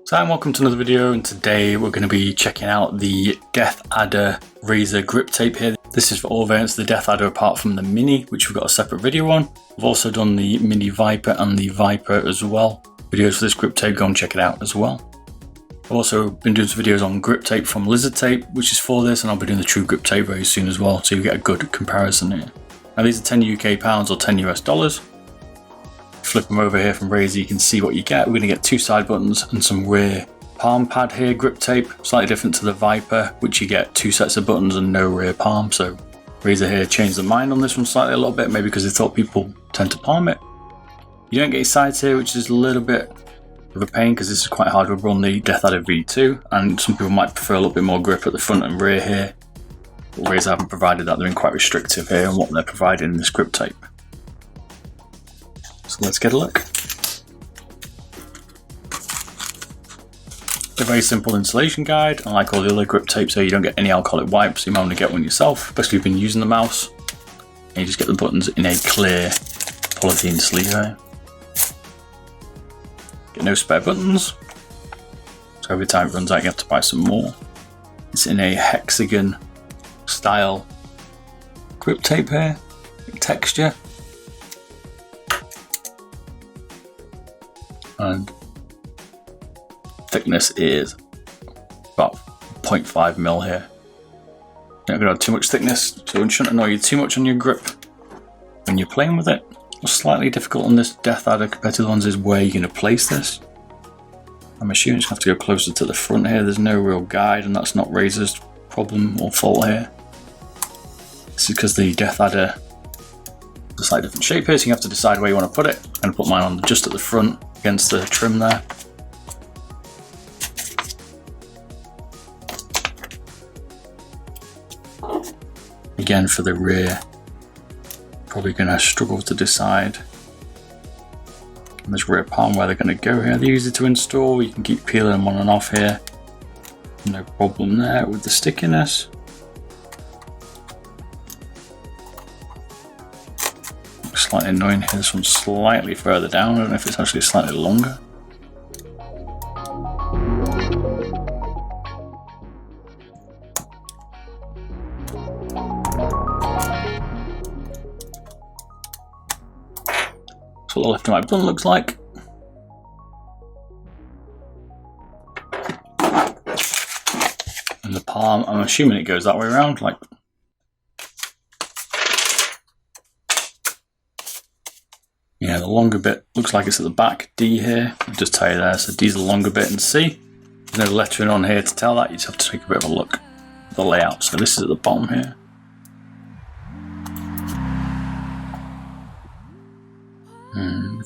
So hi and welcome to another video, and today we're going to be checking out the Deathadder Razer grip tape here. This is for all variants of the Deathadder apart from the Mini, which we've got a separate video on. I've also done the Mini Viper and the Viper as well. Videos for this grip tape, go and check it out as well. I've also been doing some videos on grip tape from Lizard Tape, which is for this, and I'll be doing the true grip tape very soon as well, so you get a good comparison here. Now these are 10 UK pounds or 10 US dollars. Flip them over here from Razer, you can see what you get. We're going to get two side buttons and some rear palm pad here, grip tape, slightly different to the Viper, which you get two sets of buttons and no rear palm. So Razer here changed their mind on this one slightly a little bit, maybe because they thought people tend to palm it. You don't get your sides here, which is a little bit of a pain because this is quite hard to run the Deathadder V2, and some people might prefer a little bit more grip at the front and rear here. But Razer haven't provided that, they're being quite restrictive here on what they're providing in this grip tape. So let's get a look. A very simple installation guide, and like all the other grip tapes here, you don't get any alcoholic wipes, so you might want to get one yourself, especially if you've been using the mouse. And you just get the buttons in a clear polythene sleeve here. Get no spare buttons, so every time it runs out you have to buy some more. It's in a hexagon style grip tape here, texture. And thickness is about 0.5 mil here. You're not going to have too much thickness, so it shouldn't annoy you too much on your grip when you're playing with it. What's slightly difficult on this Deathadder compared to the ones is where you're going to place this. I'm assuming you just have to go closer to the front here. There's no real guide, and that's not Razer's problem or fault here. This is because the Deathadder is a slightly different shape here, so you have to decide where you want to put it. I'm going to put mine on just at the front against the trim there. Again, for the rear, probably going to struggle to decide. And this rear palm where they're going to go here. They're easy to install, you can keep peeling them on and off here. No problem there with the stickiness. Slightly annoying here, this one's slightly further down. I don't know if it's actually slightly longer. That's what the left and right button looks like. And the palm, I'm assuming it goes that way around, like. Yeah, the longer bit looks like it's at the back, D here. I'll just tell you there, so D's the longer bit and C. There's no lettering on here to tell that, you just have to take a bit of a look at the layout. So this is at the bottom here.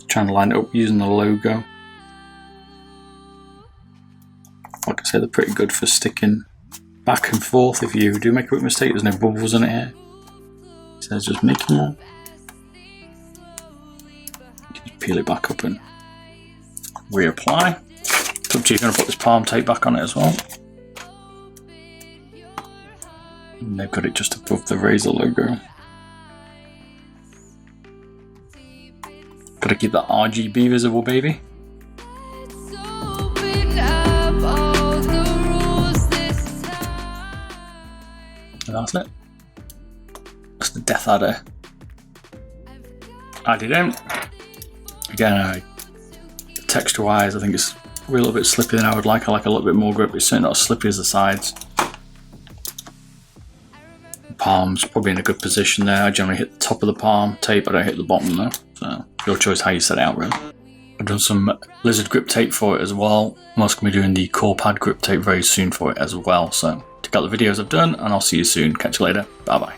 Trying to line it up using the logo. Like I said, they're pretty good for sticking back and forth. If you do make a quick mistake, there's no bubbles in it here. It says just making one. Peel it back up and reapply. It's up to you if you're going to put this palm tape back on it as well. And they've got it just above the Razer logo. Got to keep that RGB visible, baby. And that's it. That's the Deathadder added in. Again, texture wise, I think it's a little bit slippy than I would like. I like a little bit more grip. It's certainly not as slippy as the sides. The palm's probably in a good position there. I generally hit the top of the palm tape, I don't hit the bottom though. So, your choice how you set it out, really. I've done some Lizard grip tape for it as well. I'm also going to be doing the core pad grip tape very soon for it as well. So, check out the videos I've done, and I'll see you soon. Catch you later. Bye bye.